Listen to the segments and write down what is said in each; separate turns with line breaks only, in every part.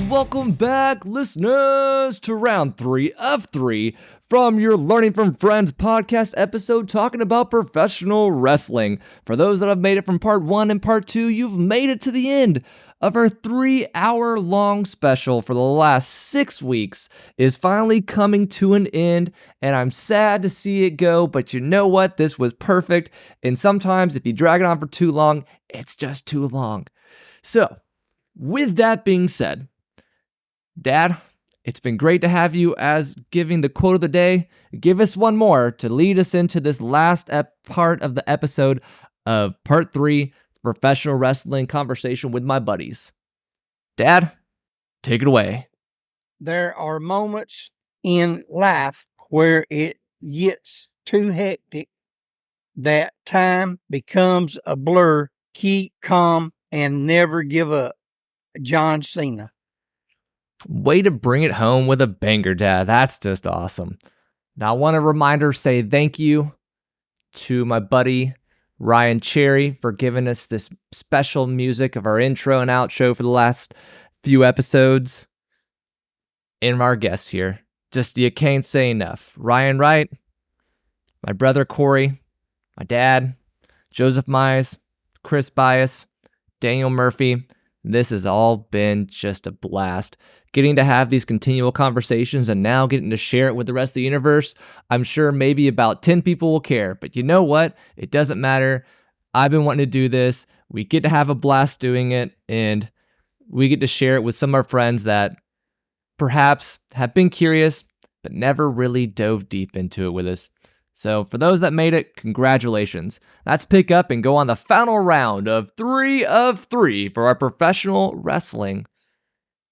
Welcome back, listeners, to round 3 of 3 from your Learning from Friends podcast episode talking about professional wrestling. For those that have made it from part 1 and part 2, you've made it to the end of our 3-hour-long special for the last 6 weeks is finally coming to an end, and I'm sad to see it go, but you know what? This was perfect, and sometimes if you drag it on for too long, it's just too long. So, with that being said, Dad, it's been great to have you as giving the quote of the day. Give us one more to lead us into this last part of the episode of part 3, professional wrestling conversation with my buddies. Dad, take it away.
There are moments in life where it gets too hectic that time becomes a blur. Keep calm and never give up. John Cena.
Way to bring it home with a banger, Dad. That's just awesome. Now, I want to say thank you to my buddy Ryan Cherry for giving us this special music of our intro and outro for the last few episodes. And our guests here. Just, you can't say enough. Ryan Wright, my brother Corey, my dad, Joseph Mize, Chris Byess, Daniel Murphy. This has all been just a blast. Getting to have these continual conversations and now getting to share it with the rest of the universe. I'm sure maybe about 10 people will care, but you know what? It doesn't matter. I've been wanting to do this. We get to have a blast doing it, and we get to share it with some of our friends that perhaps have been curious, but never really dove deep into it with us. So for those that made it, congratulations. Let's pick up and go on the final round of 3 of 3 for our professional wrestling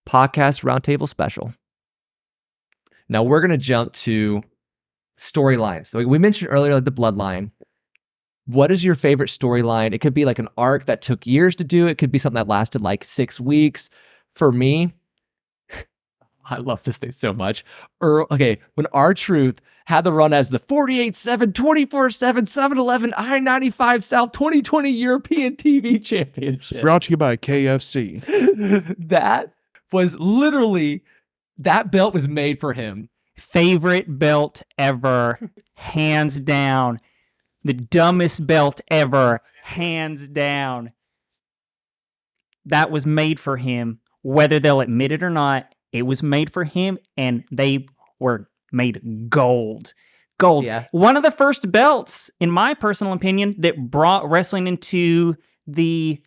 podcast roundtable special. Now we're going to jump to storylines. So we mentioned earlier like the bloodline. What is your favorite storyline? It could be like an arc that took years to do. It could be something that lasted like 6 weeks. For me, I love this thing so much. When R-Truth had the run as the 48/7, 24/7, 7-Eleven, I-95 South 2020 European TV Championship.
Brought to you by KFC.
That was literally, that belt was made for him.
Favorite belt ever, hands down. The dumbest belt ever, hands down. That was made for him, whether they'll admit it or not. It was made for him, and they were made gold. Gold.
Yeah.
One of the first belts, in my personal opinion, that brought wrestling into the,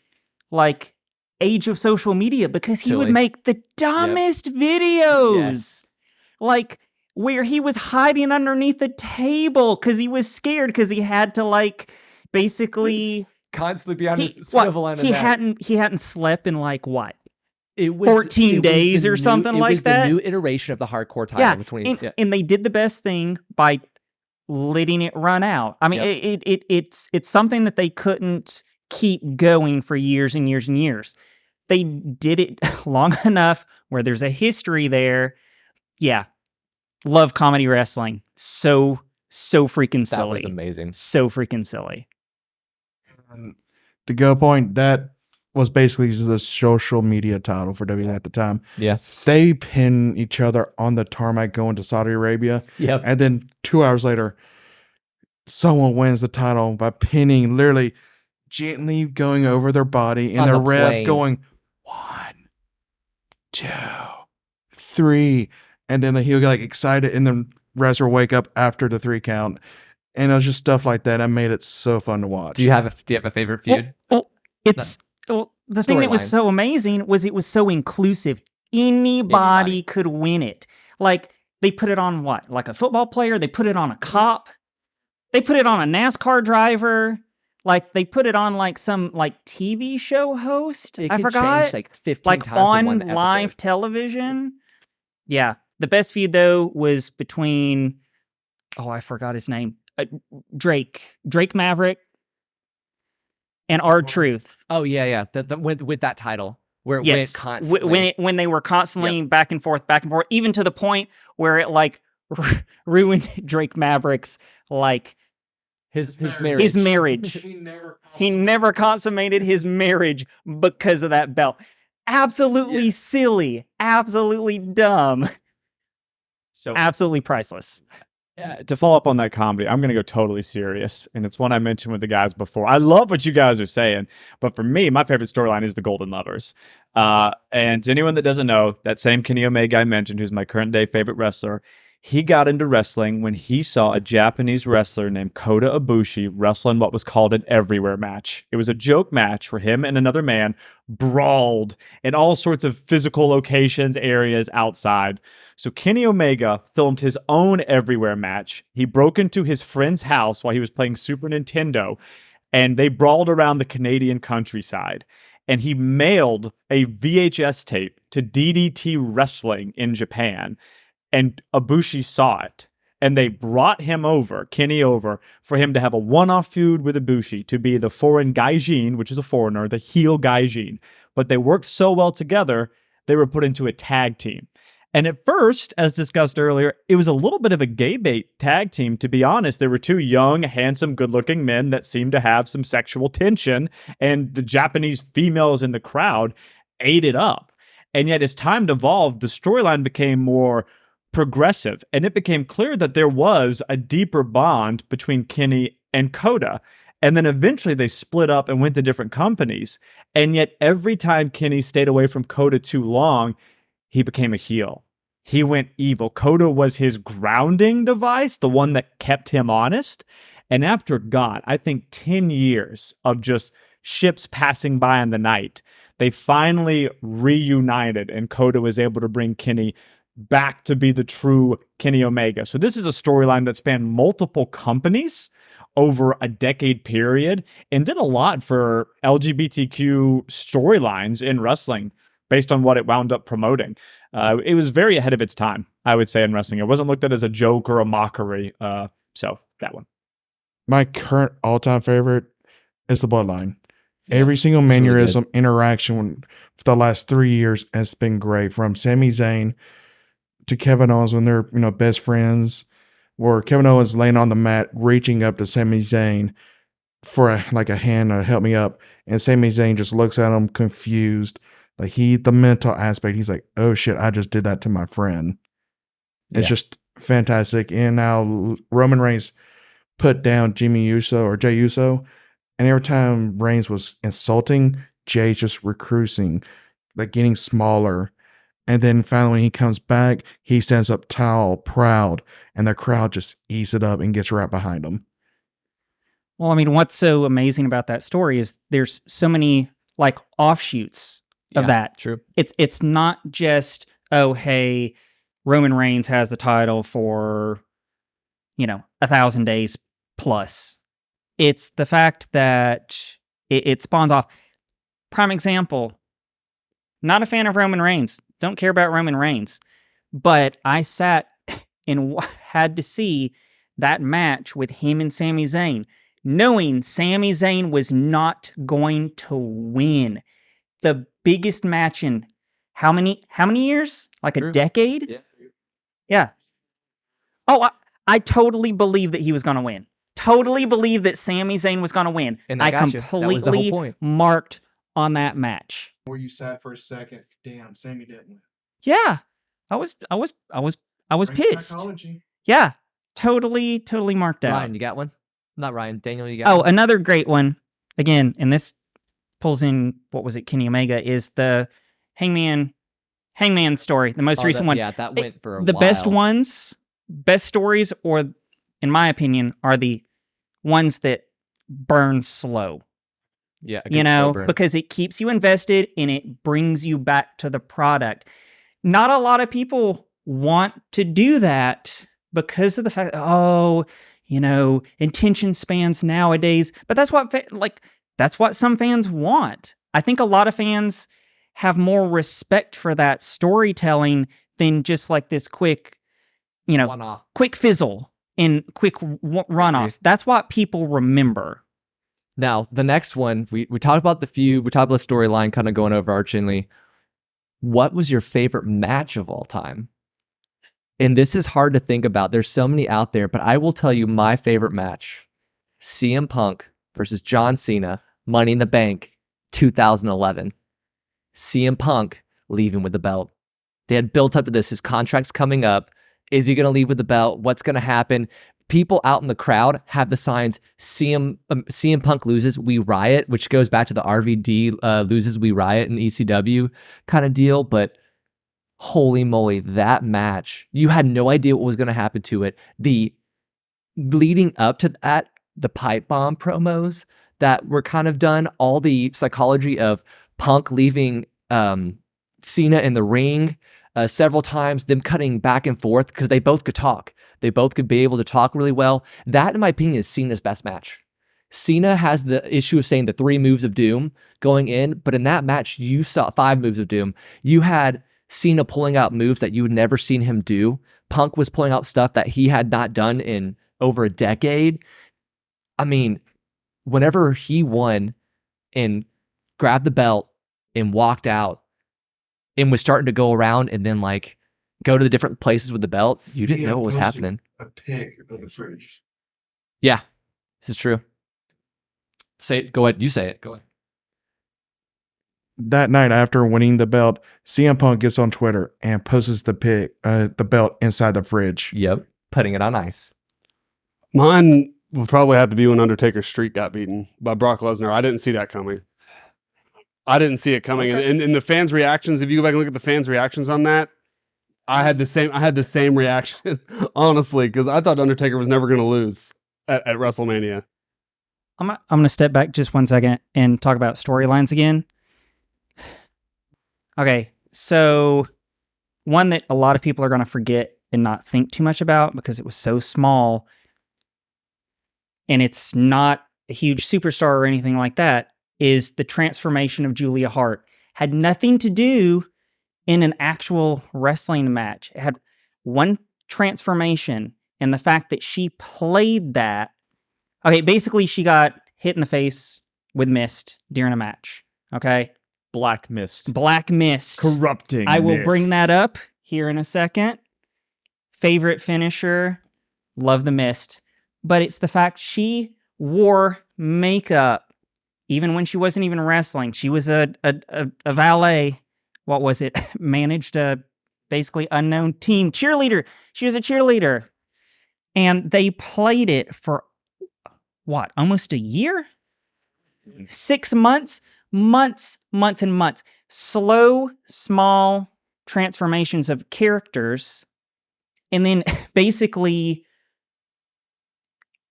age of social media, because he would make the dumbest videos.
Yes.
Like, where he was hiding underneath the table because he was scared because he had to, basically...
Constantly be on his swivel on
he hadn't slept in, what?
It was
14 days or something like that.
It was the new iteration of the hardcore title.
Yeah, and they did the best thing by letting it run out. I mean, it's something that they couldn't keep going for years and years and years. They did it long enough where there's a history there. Yeah, love comedy wrestling. So freaking silly.
That was amazing.
So freaking silly.
To go point, that was basically the social media title for WWE at the time.
Yeah.
They pin each other on the tarmac going to Saudi Arabia.
Yep.
And then 2 hours later, someone wins the title by pinning, literally gently going over their body, and the ref
plane.
going 1, 2, 3, and then he'll get excited, and then wrestler wake up after the 3 count. And it was just stuff like that. I made it so fun to watch.
Do you have a favorite feud?
The thing that was so amazing was it was so inclusive. Anybody could win it. They put it on what? Like a football player? They put it on a cop? They put it on a NASCAR driver? They put it on some TV show host?
It
I
could
forgot.
change 15 times
on
in one episode.
live television? Yeah. The best feud though was between, I forgot his name. Drake Maverick and R-Truth.
Oh yeah. With that title, where it went constantly.
When they were constantly back and forth, even to the point where it like ruined Drake Maverick's like
his marriage.
His marriage. He never consummated his marriage because of that belt. Absolutely silly. Absolutely dumb.
So
absolutely priceless.
To follow up on that comedy, I'm going to go totally serious. And it's one I mentioned with the guys before. I love what you guys are saying. But for me, my favorite storyline is the Golden Lovers. And to anyone that doesn't know, that same Kenny Omega I mentioned, who's my current day favorite wrestler, he got into wrestling when he saw a Japanese wrestler named Kota Ibushi wrestling what was called an everywhere match. It was a joke match where him and another man brawled in all sorts of physical locations, areas outside. So Kenny Omega filmed his own everywhere match. He broke into his friend's house while he was playing Super Nintendo, and they brawled around the Canadian countryside. And he mailed a VHS tape to DDT Wrestling in Japan. And Ibushi saw it, and they brought him over, Kenny over, for him to have a one-off feud with Ibushi, to be the foreign gaijin, which is a foreigner, the heel gaijin. But they worked so well together, they were put into a tag team. And at first, as discussed earlier, it was a little bit of a gay bait tag team, to be honest. There were two young, handsome, good-looking men that seemed to have some sexual tension, and the Japanese females in the crowd ate it up. And yet, as time evolved, the storyline became more progressive, and it became clear that there was a deeper bond between Kenny and Kota. And then eventually they split up and went to different companies. And yet every time Kenny stayed away from Kota too long, he became a heel. He went evil. Kota was his grounding device, the one that kept him honest. And after, God, I think 10 years of just ships passing by in the night, they finally reunited, and Kota was able to bring Kenny back to be the true Kenny Omega. So this is a storyline that spanned multiple companies over a decade period and did a lot for LGBTQ storylines in wrestling based on what it wound up promoting. It was very ahead of its time, I would say, in wrestling. It wasn't looked at as a joke or a mockery. So that one.
My current all-time favorite is the Bloodline. Every single mannerism, interaction for the last 3 years has been great. From Sami Zayn to Kevin Owens when they're, best friends, where Kevin Owens laying on the mat, reaching up to Sami Zayn for a hand to help me up. And Sami Zayn just looks at him confused. Like the mental aspect, he's like, oh shit, I just did that to my friend. It's just fantastic. And now Roman Reigns put down Jey Uso. And every time Reigns was insulting, Jay's just recruiting, like getting smaller. And then finally, when he comes back, he stands up tall, proud, and the crowd just eats it up and gets right behind him.
Well, I mean, what's so amazing about that story is there's so many like offshoots of that.
True.
It's not just, oh, hey, Roman Reigns has the title for, 1,000 days plus. It's the fact that it spawns off. Prime example, not a fan of Roman Reigns. Don't care about Roman Reigns. But I sat and had to see that match with him and Sami Zayn, knowing Sami Zayn was not going to win. The biggest match in how many years? Like a decade? Yeah. Oh, I totally believe that he was going to win. Totally believe that Sami Zayn was going to win.
And
I completely marked on that match.
Where you sat for a second, damn, Sami didn't win.
Yeah, I was pissed.
Psychology.
Yeah, totally marked out.
Ryan, you got one? Not Ryan, Daniel, you got one?
Oh, another great one. Again, and this pulls in, what was it, Kenny Omega, is the Hangman story, the most recent one.
Yeah, that went for a
the
while.
Best stories, or in my opinion, are the ones that burn slow.
Yeah,
because it keeps you invested and it brings you back to the product. Not a lot of people want to do that because of the fact, attention spans nowadays. But that's what some fans want. I think a lot of fans have more respect for that storytelling than just like this quick, quick fizzle and quick runoffs. That's what people remember.
Now, the next one, we talked about the feud, we talked about the storyline kind of going overarchingly. What was your favorite match of all time? And this is hard to think about. There's so many out there, but I will tell you my favorite match. CM Punk versus John Cena, Money in the Bank, 2011. CM Punk leaving with the belt. They had built up to this. His contract's coming up. Is he going to leave with the belt? What's going to happen? People out in the crowd have the signs, CM Punk loses, we riot, which goes back to the RVD loses, we riot in ECW kind of deal. But holy moly, that match, you had no idea what was going to happen to it. The leading up to that, the pipe bomb promos that were kind of done, all the psychology of Punk leaving Cena in the ring several times, them cutting back and forth because they both could talk. They both could be able to talk really well. That, in my opinion, is Cena's best match. Cena has the issue of saying the 3 moves of doom going in, but in that match, you saw 5 moves of doom. You had Cena pulling out moves that you had never seen him do. Punk was pulling out stuff that he had not done in over a decade. I mean, whenever he won and grabbed the belt and walked out and was starting to go around and then like go to the different places with the belt, you didn't know what was happening.
A pig of the fridge.
Yeah, this is true. Say it. Go ahead. You say it. Go ahead.
That night after winning the belt, CM Punk gets on Twitter and posts the belt inside the fridge.
Yep. Putting it on ice.
Mine would probably have to be when Undertaker's streak got beaten by Brock Lesnar. I didn't see that coming. I didn't see it coming. Okay. And the fans' reactions, if you go back and look at the fans' reactions on that, I had the same reaction, honestly, because I thought Undertaker was never going to lose at WrestleMania.
I'm going to step back just one second and talk about storylines again. Okay, so one that a lot of people are going to forget and not think too much about because it was so small and it's not a huge superstar or anything like that, is the transformation of Julia Hart. Had nothing to do in an actual wrestling match. It had one transformation, and the fact that she played that. Okay, basically she got hit in the face with mist during a match. Okay?
Black mist. Corrupting
I will
mist.
bring that up here in a second. Favorite finisher, love the mist. But it's the fact she wore makeup even when she wasn't even wrestling. She was a valet. What was it? Managed a basically unknown team. Cheerleader. She was a cheerleader. And they played it for, what, almost a year? 6 months? Months and months. Slow, small transformations of characters. And then basically,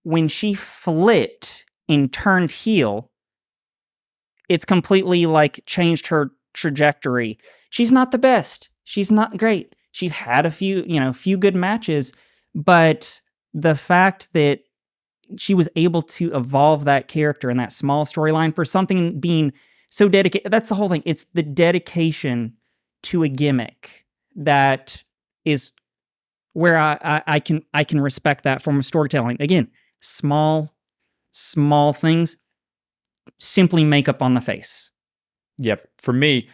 when she flipped and turned heel, it's completely like changed her trajectory. She's not the best. She's not great. She's had a few good matches, but the fact that she was able to evolve that character in that small storyline for something being so dedicated, that's the whole thing. It's the dedication to a gimmick that is where I can respect that form of storytelling. Again, small things, simply makeup on the face.
Yeah, for me,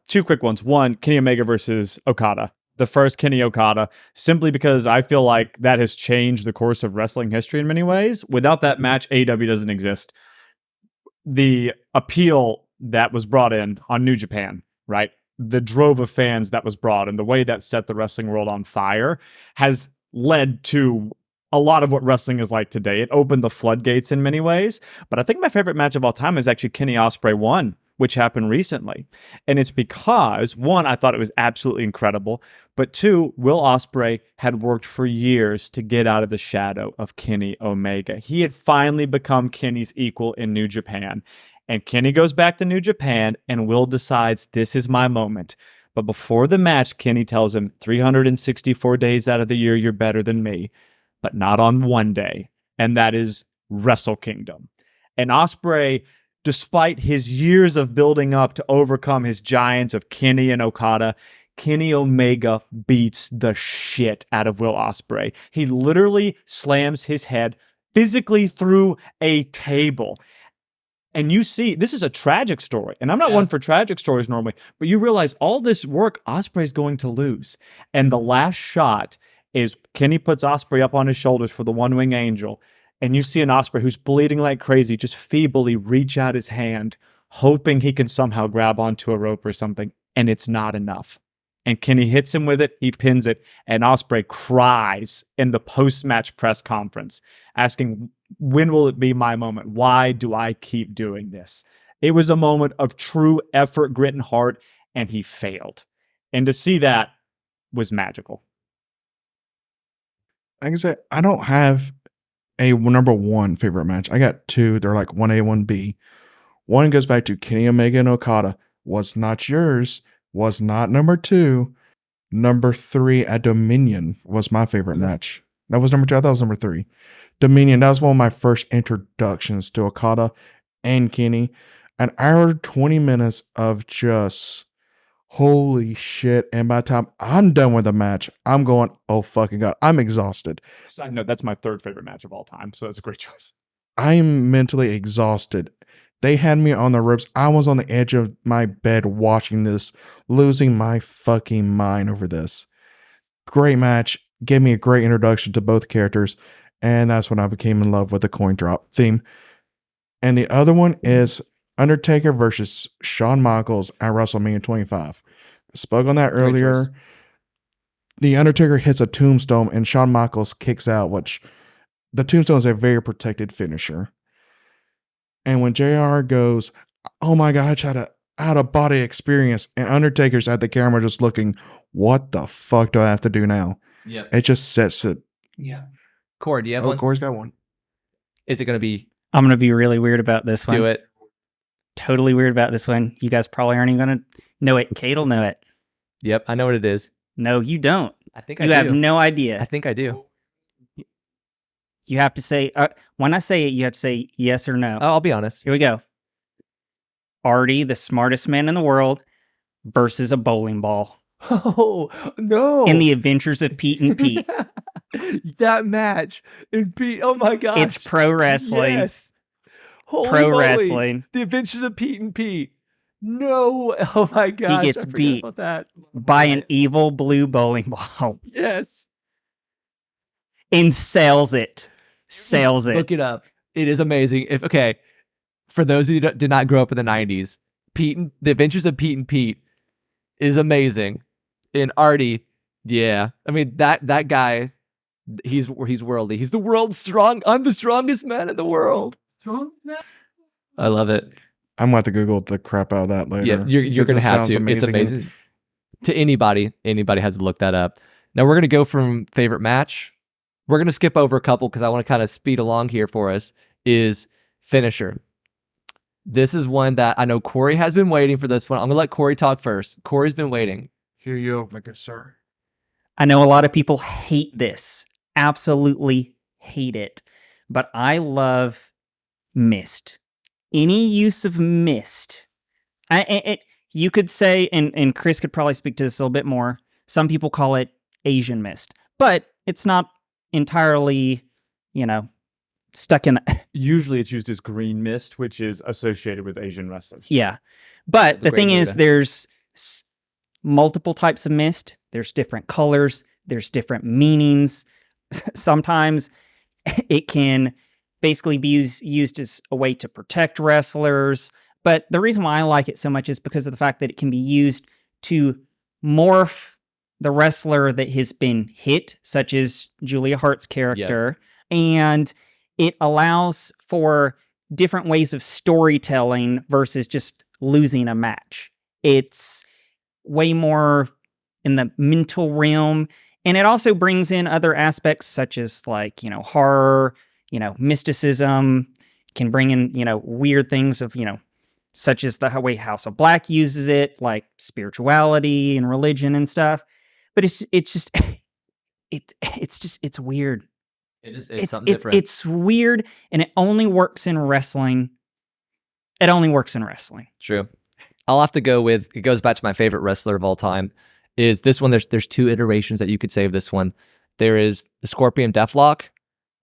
2 quick ones. One, Kenny Omega versus Okada. The first Kenny Okada, simply because I feel like that has changed the course of wrestling history in many ways. Without that match, AEW doesn't exist. The appeal that was brought in on New Japan, right? The drove of fans that was brought and the way that set the wrestling world on fire has led to a lot of what wrestling is like today. It opened the floodgates in many ways, but I think my favorite match of all time is actually Kenny Ospreay 1, which happened recently. And it's because, 1, I thought it was absolutely incredible, but 2, Will Ospreay had worked for years to get out of the shadow of Kenny Omega. He had finally become Kenny's equal in New Japan. And Kenny goes back to New Japan, and Will decides, this is my moment. But before the match, Kenny tells him, 364 days out of the year, you're better than me, but not on one day. And that is Wrestle Kingdom. And Ospreay, despite his years of building up to overcome his giants of Kenny and Okada, Kenny Omega beats the shit out of Will Ospreay. He literally slams his head physically through a table. And you see, this is a tragic story. And I'm not one for tragic stories normally, but you realize all this work, Ospreay's going to lose. And the last shot is Kenny puts Ospreay up on his shoulders for the one-wing angel. And you see an Ospreay who's bleeding like crazy, just feebly reach out his hand, hoping he can somehow grab onto a rope or something. And it's not enough. And Kenny hits him with it, he pins it, and Ospreay cries in the post-match press conference, asking, when will it be my moment? Why do I keep doing this? It was a moment of true effort, grit, and heart, and he failed. And to see that was magical.
Like I said, I don't have a number one favorite match. I got two. They're like 1A, 1B. One goes back to Kenny Omega and Okada. Was not yours. Was not number two. Number three at Dominion was my favorite match. That was number two. I thought it was number three. Dominion, that was one of my first introductions to Okada and Kenny. An hour, 20 minutes of just holy shit. And by the time I'm done with the match, I'm going, oh fucking God, I'm exhausted.
Side note, that's my third favorite match of all time, so that's a great choice.
I'm mentally exhausted. They had me on the ropes. I was on the edge of my bed watching this, losing my fucking mind over this. Great match. Gave me a great introduction to both characters. And that's when I became in love with the coin drop theme. And the other one is Undertaker versus Shawn Michaels at WrestleMania 25. I spoke on that earlier. The Undertaker hits a tombstone and Shawn Michaels kicks out, which the tombstone is a very protected finisher. And when JR goes, oh my God, I just had a out-of-body experience, and Undertaker's at the camera just looking, what the fuck do I have to do now?
Yeah.
It just sets it.
Yeah.
Corey, do you have one?
Corey's got one.
Is it going to be
I'm going to be really weird about this one.
do it?
Totally weird about this one. You guys probably aren't even going to know it. Kate'll know it.
Yep, I know what it is.
No, you don't.
I think I
You
do.
have no idea.
I think I do.
You have to say, when I say it, you have to say yes or no.
Oh, I'll be honest.
Here we go. Artie, the smartest man in the world, versus a bowling ball
Oh, no.
in the Adventures of Pete and Pete.
That match in Pete. Oh my gosh.
It's pro wrestling.
Yes. Holy
Pro
moly.
wrestling.
The Adventures of Pete and Pete. No. Oh my gosh.
gets
I forgot
beat.
about that.
By an evil blue bowling ball
Yes.
and sells it. Sells it.
Look it up. It is amazing. Okay, for those of you that did not grow up in the 90s, The Adventures of Pete and Pete is amazing. And Artie, yeah. I mean, that guy, he's worldly. He's the world's strong. I'm the strongest man in the world. I love it.
I'm going to have to Google the crap out of that later.
Yeah, you're going to have to. It's amazing. To anybody has to look that up. Now we're going to go from favorite match. We're going to skip over a couple because I want to kind of speed along here for us, is finisher. This is one that I know Corey has been waiting for this one. I'm going to let Corey talk first. Corey's been waiting.
Here you go, my good sir.
I know a lot of people hate this. Absolutely hate it. But I love mist. Any use of mist. You could say, and Chris could probably speak to this a little bit more, some people call it Asian mist. But it's not entirely, stuck in the...
Usually it's used as green mist, which is associated with Asian wrestlers.
Yeah. But
The
the thing
Great
is,
Buddha.
there's multiple types of mist. There's different colors. There's different meanings. Sometimes it can basically be used as a way to protect wrestlers. But the reason why I like it so much is because of the fact that it can be used to morph the wrestler that has been hit, such as Julia Hart's character. And it allows for different ways of storytelling versus just losing a match. It's way more in the mental realm. And it also brings in other aspects such as horror, mysticism, can bring in, weird things of, such as the way House of Black uses it, like spirituality and religion and stuff. But it's weird.
It's something different.
It's weird, and it only works in wrestling. It only works in wrestling.
True. I'll have to go with, it goes back to my favorite wrestler of all time, is this one. There's two iterations that you could say of this one. There is the Scorpion Deathlock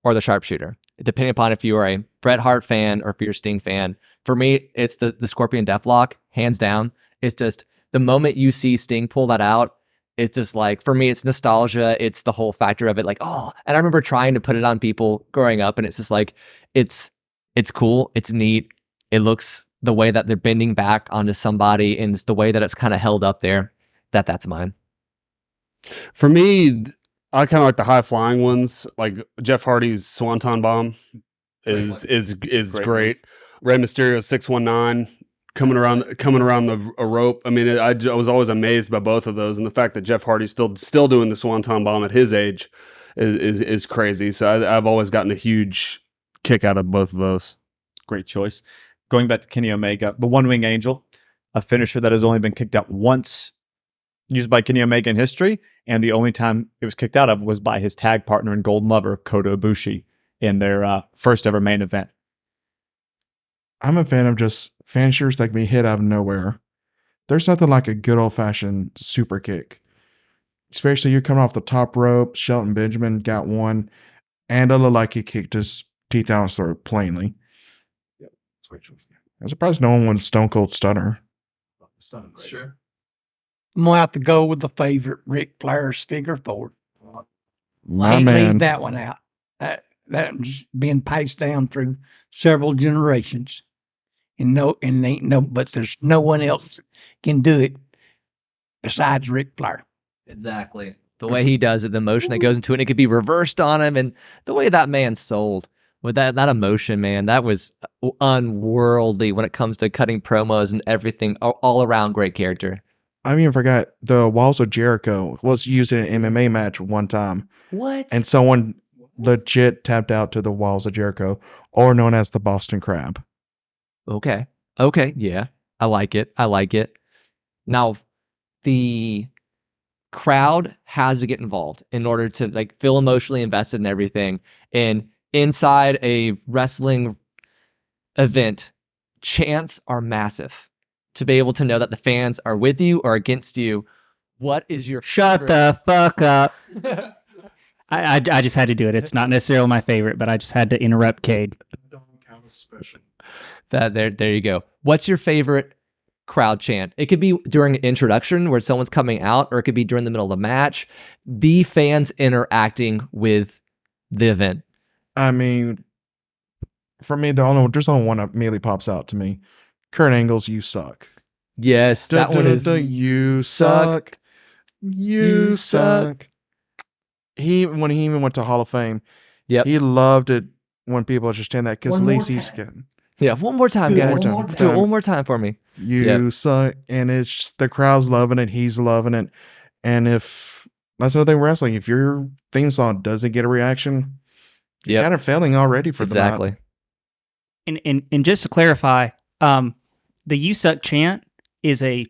or the Sharpshooter. depending upon if you are a Bret Hart fan or if you're a Sting fan. For me, it's the Scorpion Deathlock, hands down. It's just the moment you see Sting pull that out, it's just like, for me, it's nostalgia. It's the whole factor of it. Like, oh, and I remember trying to put it on people growing up, and it's just like, it's cool. It's neat. It looks the way that they're bending back onto somebody, and it's the way that it's kind of held up there. That's mine.
For me, I kind of like the high flying ones, like Jeff Hardy's Swanton Bomb is great. Rey Mysterio's 619 coming around a rope. I mean, I was always amazed by both of those, and the fact that Jeff Hardy's still doing the Swanton Bomb at his age is crazy. So I've always gotten a huge kick out of both of those.
Great choice. Going back to Kenny Omega, the One Wing Angel, a finisher that has only been kicked out once, used by Kenny Omega in history, and the only time it was kicked out of was by his tag partner and Golden Lover, Kota Ibushi, in their first ever main event.
I'm a fan of just finishers that can be hit out of nowhere. There's nothing like a good old-fashioned super kick. Especially you're coming off the top rope, Shelton Benjamin got one, and it looked like he kicked his teeth down his throat plainly.
Yep.
I'm surprised no one went Stone Cold Stunner.
Sure.
I'm going to have to go with the favorite, Ric Flair's figure four.
My
Can't
man.
leave that one out. That's been passed down through several generations. But there's no one else can do it besides Ric Flair.
Exactly. The way he does it, the emotion that goes into it, and it could be reversed on him, and the way that man sold with that emotion, man, that was unworldly when it comes to cutting promos and everything. All around great character.
I even forgot the Walls of Jericho was used in an MMA match one time.
What?
And someone legit tapped out to the Walls of Jericho, or known as the Boston Crab.
Okay. Yeah. I like it. Now, the crowd has to get involved in order to like feel emotionally invested in everything. And inside a wrestling event, chants are massive. To be able to know that the fans are with you or against you. What is your
Shut the fuck up. I just had to do it. It's not necessarily my favorite, but I just had to interrupt Cade.
There you go. What's your favorite crowd chant? It could be during an introduction where someone's coming out, or it could be during the middle of the match. The fans interacting with the event.
I mean, for me, there's only one that immediately pops out to me. Kurt Angle's "You Suck."
Yes, that one is
"You Suck." You suck. When he even went to Hall of Fame,
Yep.
he loved it when people just chant that, because at least he's getting
Yeah, one more time, guys.
One more time.
Do it one more time for me.
"You suck," and it's the crowd's loving it, he's loving it, and if that's another thing wrestling, if your theme song doesn't get a reaction, you're kind of failing already for
exactly.
And just to clarify, the "You Suck" chant is a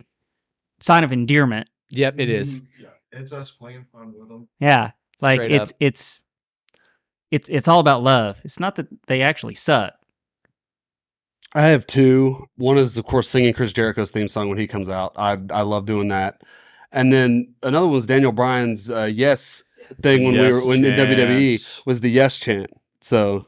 sign of endearment.
Yep, it is.
Yeah, it's us playing fun with them.
Yeah, like
Straight
it's all about love. It's not that they actually suck.
I have two. One is, of course, singing Chris Jericho's theme song when he comes out. I love doing that. And then another one was Daniel Bryan's "Yes" thing when in WWE was the "Yes" chant. So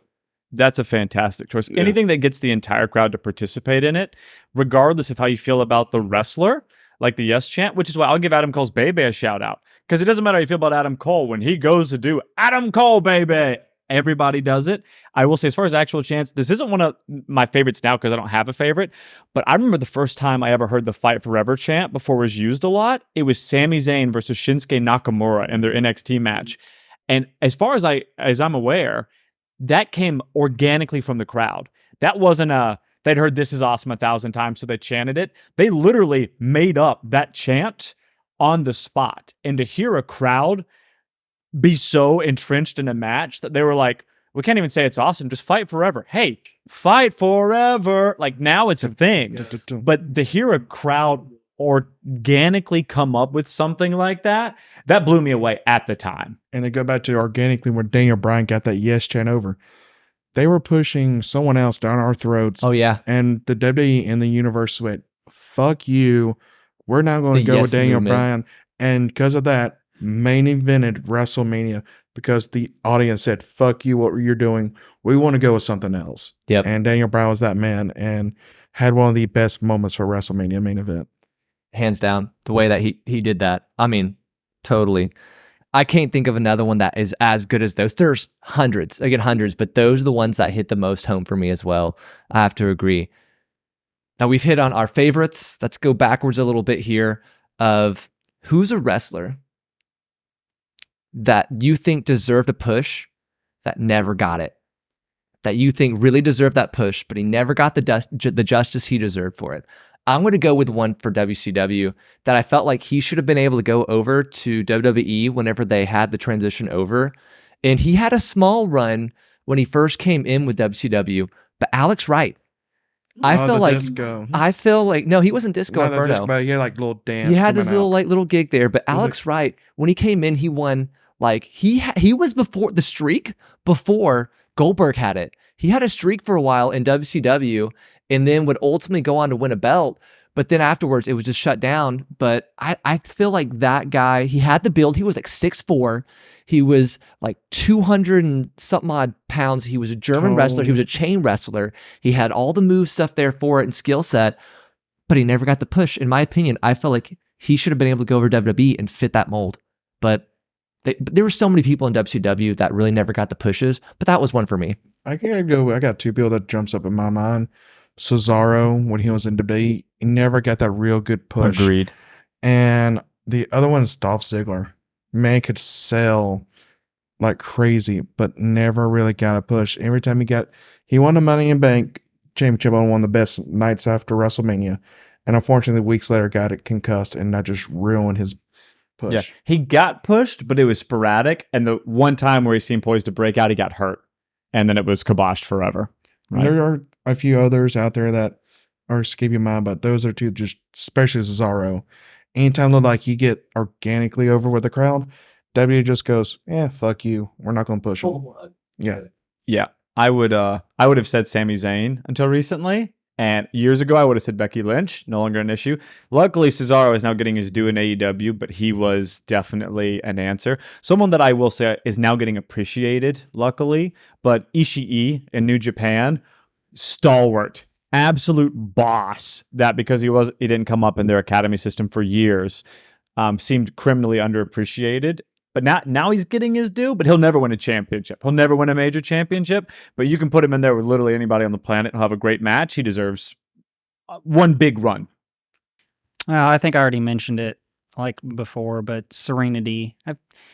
that's a fantastic choice.
Yeah.
Anything that gets the entire crowd to participate in it, regardless of how you feel about the wrestler, like the "Yes" chant, which is why I'll give Adam Cole's "Baby" a shout out. Because it doesn't matter how you feel about Adam Cole. When he goes to do "Adam Cole, baby," everybody does it. I will say, as far as actual chants, this isn't one of my favorites now because I don't have a favorite. But I remember the first time I ever heard the "Fight Forever" chant before it was used a lot. It was Sami Zayn versus Shinsuke Nakamura in their NXT match. And as far as I'm aware, that came organically from the crowd. That wasn't they'd heard "This Is Awesome" 1,000 times, so they chanted it. They literally made up that chant on the spot. And to hear a crowd be so entrenched in a match that they were like, we can't even say it's awesome, just fight forever. Hey, fight forever. Like, now it's a thing. But to hear a crowd organically come up with something like that blew me away at the time.
And they go back to organically where Daniel Bryan got that "Yes" chant over. They were pushing someone else down our throats.
Oh, yeah.
And the WWE and the universe went, "Fuck you. We're not going to go with Daniel Bryan." And because of that, main evented WrestleMania. because the audience said, fuck you, what you're doing. We want to go with something else.
Yep.
And Daniel Bryan was that man and had one of the best moments for WrestleMania main event.
Hands down, the way that he did that. I mean, totally. I can't think of another one that is as good as those. There's hundreds, but those are the ones that hit the most home for me as well. I have to agree. Now we've hit on our favorites. Let's go backwards a little bit here of who's a wrestler that you think deserved a push that never got it, that you think really deserved that push, but he never got the justice he deserved for it. I'm going to go with one for WCW that I felt like he should have been able to go over to WWE whenever they had the transition over. And he had a small run when he first came in with WCW, but Alex Wright. I feel like no, he wasn't Disco Inferno.
But he had like little dance.
He had this little gig there, but Alex Wright, when he came in, he won like he was before the streak before Goldberg had it. He had a streak for a while in WCW and then would ultimately go on to win a belt. But then afterwards, it was just shut down. But I feel like that guy, he had the build. He was like 6'4". He was like 200 and something odd pounds. He was a German wrestler. He was a chain wrestler. He had all the move stuff there for it and skill set, but he never got the push. In my opinion, I feel like he should have been able to go over to WWE and fit that mold. But there were so many people in WCW that really never got the pushes, but that was one for me.
I got two people that jumps up in my mind. Cesaro, when he was in WWE, he never got that real good push.
Agreed.
And the other one is Dolph Ziggler. Man could sell like crazy, but never really got a push. Every time he won the Money in Bank championship on one of the best nights after WrestleMania. And unfortunately, weeks later got it concussed, and that just ruined his push.
Yeah, he got pushed, but it was sporadic. And the one time where he seemed poised to break out, he got hurt. And then it was kiboshed forever. Right?
There are a few others out there that are escaping mind, but those are two, just especially Cesaro. Anytime look like you get organically over with the crowd, W just goes, fuck you. We're not going to push him. Yeah.
Yeah. I would have said Sami Zayn until recently. And years ago, I would have said Becky Lynch, no longer an issue. Luckily, Cesaro is now getting his due in AEW, but he was definitely an answer. Someone that I will say is now getting appreciated, luckily, but Ishii in New Japan, stalwart, absolute boss, that because he didn't come up in their academy system for years, seemed criminally underappreciated. But now he's getting his due, but he'll never win a championship. He'll never win a major championship, but you can put him in there with literally anybody on the planet. He'll have a great match. He deserves one big run.
Well, I think I already mentioned it like before, but Serenity.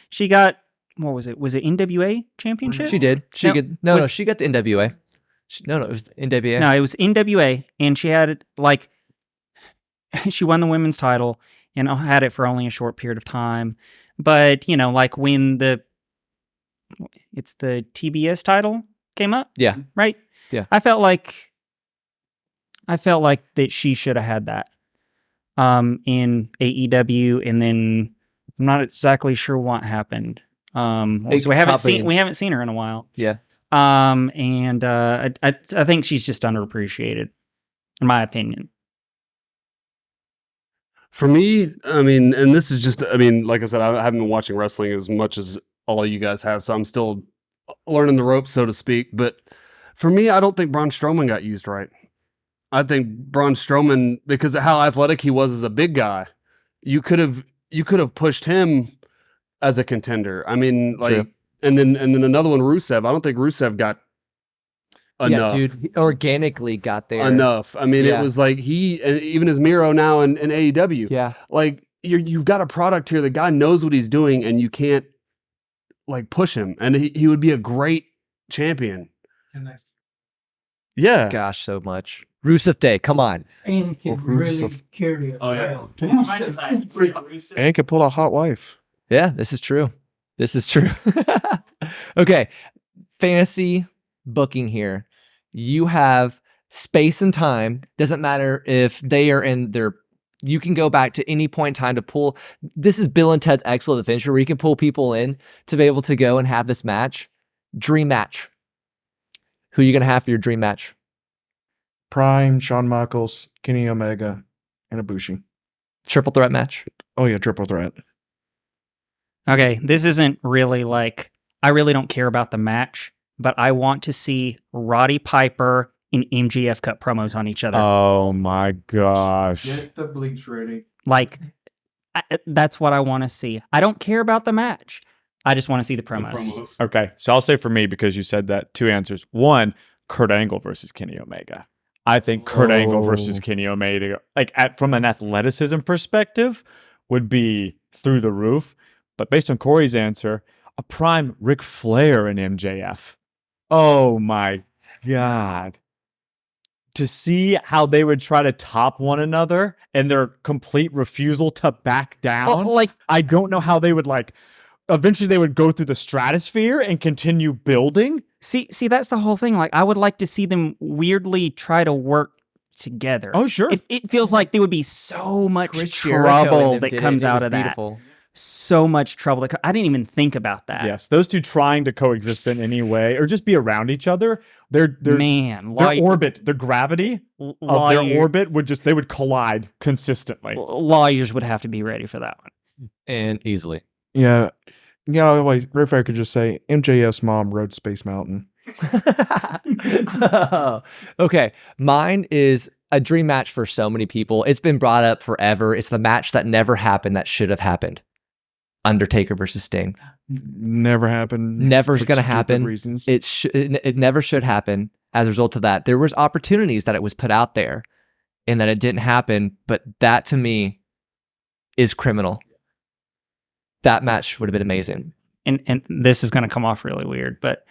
She got, what was it? Was it NWA championship?
She did. She got the NWA. It was the NWA.
No, it was NWA, and she had like, she won the women's title and had it for only a short period of time. But, like when it's the TBS title came up.
Yeah.
Right?
Yeah.
I felt like that she should have had that in AEW, and then I'm not exactly sure what happened. So we haven't seen her in a while.
Yeah.
And I think she's just underappreciated, in my opinion.
For me, I mean, and this is just, like I said, I haven't been watching wrestling as much as all of you guys have, so I'm still learning the ropes, so to speak. But for me, I don't think Braun Strowman got used right. I think Braun Strowman, because of how athletic he was as a big guy, you could have pushed him as a contender. I mean, like,
True.
and then another one, Rusev. I don't think Rusev got enough.
Yeah, dude, he organically got there.
Enough. I mean, it was like and even as Miro now in AEW.
Yeah.
Like you've got a product here. The guy knows what he's doing, and you can't like push him. And he would be a great champion. Yeah.
Gosh, so much. Rusev Day, come on.
And can really carry it.
Oh, yeah.
And can pull a hot wife.
Yeah, this is true. Okay, fantasy booking here. You have space and time. Doesn't matter if they are in their. You can go back to any point in time to pull. This is Bill and Ted's Excellent Adventure, where you can pull people in to be able to go and have this match. Dream match. Who are you gonna have for your dream match?
Prime, Shawn Michaels, Kenny Omega, and Ibushi.
Triple threat match.
Oh yeah, triple threat.
Okay, this isn't really like I really don't care about the match, but I want to see Roddy Piper and MJF cut promos on each other.
Oh my gosh.
Get the bleach ready.
Like, that's what I want to see. I don't care about the match. I just want to see the promos.
Okay, so I'll say for me, because you said that, 2 answers. One, Kurt Angle versus Kenny Omega. I think Kurt Angle versus Kenny Omega, like from an athleticism perspective, would be through the roof. But based on Corey's answer, a prime Ric Flair and MJF. Oh my God. To see how they would try to top one another and their complete refusal to back down.
Like,
I don't know how they would eventually they would go through the stratosphere and continue building.
see, that's the whole thing. Like, I would like to see them weirdly try to work together.
Oh, sure.
It feels like there would be so much
Chris Jericho
trouble
and
that
did it.
comes
It
out
was
of that.
beautiful.
So much trouble. I didn't even think about that.
Yes, those two trying to coexist in any way or just be around each other, their orbit, their gravity of their orbit they would collide consistently.
Lawyers would have to be ready for that one.
And easily.
Yeah. Like Ric Flair could just say MJF's mom rode Space Mountain.
Okay, mine is a dream match for so many people. It's been brought up forever. It's the match that never happened that should have happened. Undertaker versus Sting.
Never happened.
Never's
for
gonna
stupid
happen.
Reasons.
It never should happen. As a result of that, there was opportunities that it was put out there, and that it didn't happen. But that to me is criminal. That match would have been amazing.
And this is going to come off really weird, but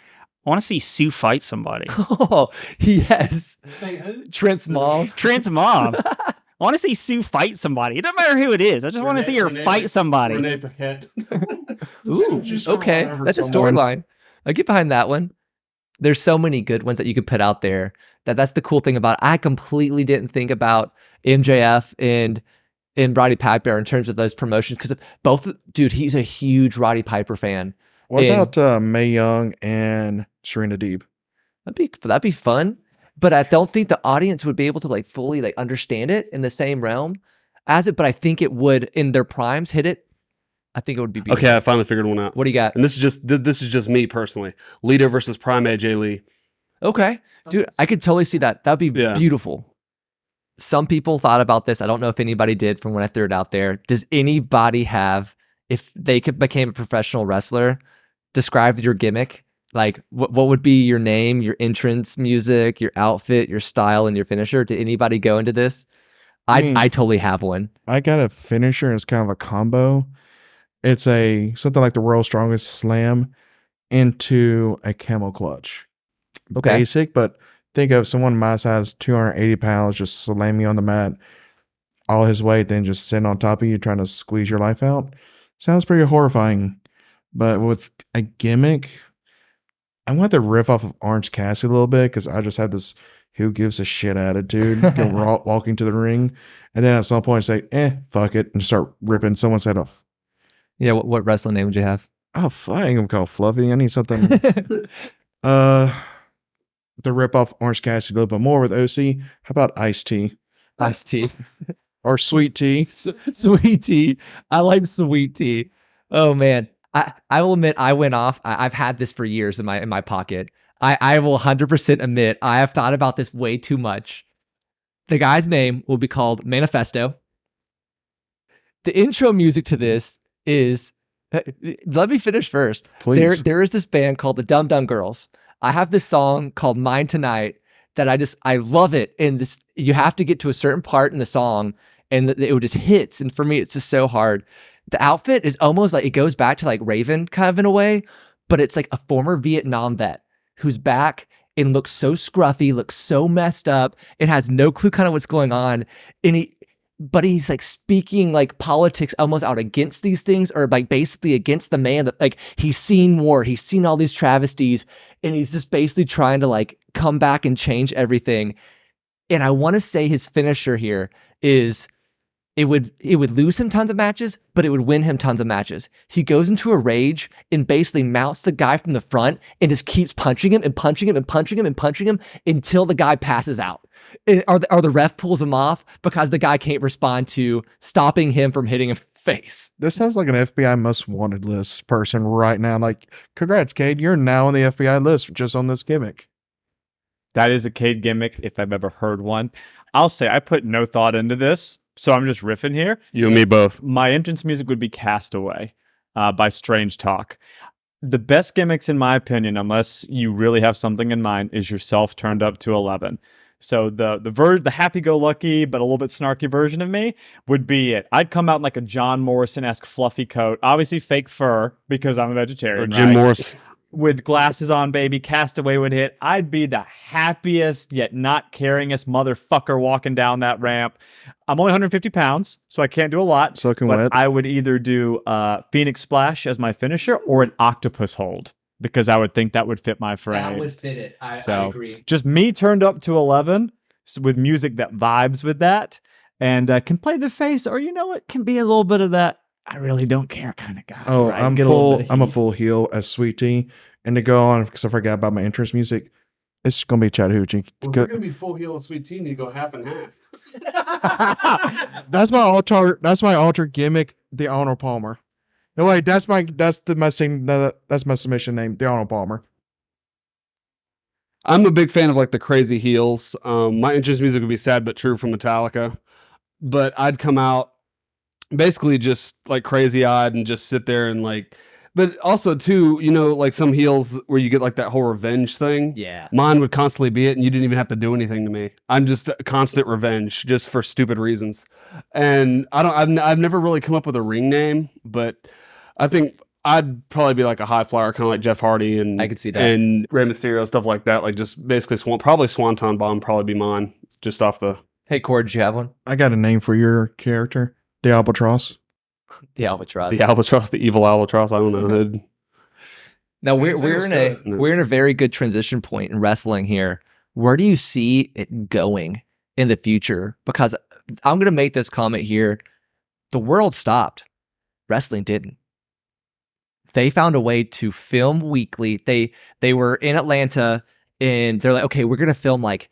I want to see Sue fight somebody.
Oh yes, Trent's mom.
Trent's mom. I want to see Sue fight somebody. It doesn't matter who it is. I just want to see her fight somebody.
Renee Paquette.
Ooh,
Just
okay,
run over
that's a
someone.
storyline. I get behind that one. There's so many good ones that you could put out there. That's the cool thing about it. I completely didn't think about MJF and Roddy Piper in terms of those promotions because both, dude, he's a huge Roddy Piper fan.
What
And-
about Mae Young and Serena Deeb?
That'd be fun, but I don't think the audience would be able to fully understand it in the same realm as it. But I think it would in their primes hit it. I think it would be beautiful.
Okay, I finally figured one out.
What do you got?
And this is just me personally. Lita versus Prime AJ Lee.
Okay, dude, I could totally see that. That'd be
Yeah.
beautiful. Some people thought about this. I don't know if anybody did from when I threw it out there. Does anybody have, if they became a professional wrestler, describe your gimmick? Like, what would be your name, your entrance music, your outfit, your style, and your finisher? Did anybody go into this? I totally have one.
I got a finisher and it's kind of a combo. It's something like the world's strongest slam into a camel clutch.
Okay.
Basic, but think of someone my size, 280 pounds, just slamming you on the mat all his weight, then just sitting on top of you trying to squeeze your life out. Sounds pretty horrifying. But with a gimmick, I want to riff off of Orange Cassidy a little bit because I just have this who gives a shit attitude walking to the ring. And then at some point say, fuck it, and start ripping someone's head off.
Yeah, what wrestling name would you have?
Oh, fuck, I ain't gonna call Fluffy. I need something. To rip off Orange Cassidy a little bit more with OC. How about Iced Tea?
Iced tea.
Or Sweet Tea?
Sweet tea. I like sweet tea. Oh man. I will admit I went off. I've had this for years in my pocket. I will 100% admit I have thought about this way too much. The guy's name will be called Manifesto. The intro music to this is, let me finish first.
Please.
There is this band called the Dum Dum Girls. I have this song called Mine Tonight that I love it. And this, you have to get to a certain part in the song and it just hits. And for me, it's just so hard. The outfit is almost like, it goes back to like Raven kind of in a way, but it's like a former Vietnam vet who's back and looks so scruffy, looks so messed up, and has no clue kind of what's going on. But he's like speaking like politics almost out against these things, or like basically against the man that like he's seen war, he's seen all these travesties, and he's just basically trying to like come back and change everything. And I want to say his finisher here is it would lose him tons of matches, but it would win him tons of matches. He goes into a rage and basically mounts the guy from the front and just keeps punching him and punching him and punching him and punching him until the guy passes out. Or the ref pulls him off because the guy can't respond to stopping him from hitting him face.
This sounds like an FBI most wanted list person right now. Like, congrats, Cade. You're now on the FBI list just on this gimmick.
That is a Cade gimmick if I've ever heard one. I'll say I put no thought into this, so I'm just riffing here.
You and me both.
My entrance music would be Castaway by Strange Talk. The best gimmicks, in my opinion, unless you really have something in mind, is yourself turned up to 11. So the happy-go-lucky but a little bit snarky version of me would be it. I'd come out in like a John Morrison-esque fluffy coat, obviously fake fur because I'm a vegetarian.
Or Jim
right?
Morrison.
With glasses on, baby, Castaway would hit. I'd be the happiest yet not caringest motherfucker walking down that ramp. I'm only 150 pounds, so I can't do a lot.
Soaking
but
wet.
I would either do Phoenix Splash as my finisher or an octopus hold because I would think that would fit my frame.
That would fit it. I
So,
agree.
Just me turned up to 11 with music that vibes with that and can play the face, or you know what, can be a little bit of that I really don't care kind of guy.
Oh,
right?
I'm
Get a little
full.
bit of
I'm a
heat.
full heel as Sweet Tea, and to go on because I forgot about my entrance music. It's gonna be Chattahoochee.
Well, if you're gonna be full heel of Sweet Tea, you go half and half.
That's my altar. That's my altar gimmick. The Arnold Palmer. No wait, that's my submission name. The Arnold Palmer.
I'm a big fan of like the crazy heels. My entrance music would be Sad But True from Metallica, but I'd come out basically just like crazy eyed and just sit there and like, but also too, you know, like some heels where you get like that whole revenge thing.
Yeah.
Mine would constantly be it, and you didn't even have to do anything to me. I'm just constant revenge, just for stupid reasons. And I've never really come up with a ring name, but I think I'd probably be like a high flyer, kind of like Jeff Hardy and
I could see that.
and Rey Mysterio, stuff like that. Like just basically probably Swanton Bomb, probably be mine, just off the.
Hey, Cord, did you have one?
I got a name for your character. The Albatross.
The albatross.
The albatross, the evil albatross. I don't know.
Now
It
we're
sounds
in a
good.
we're in a very good transition point in wrestling here. Where do you see it going in the future? Because I'm gonna make this comment here. The world stopped. Wrestling didn't. They found a way to film weekly. They were in Atlanta and they're like, okay, we're gonna film like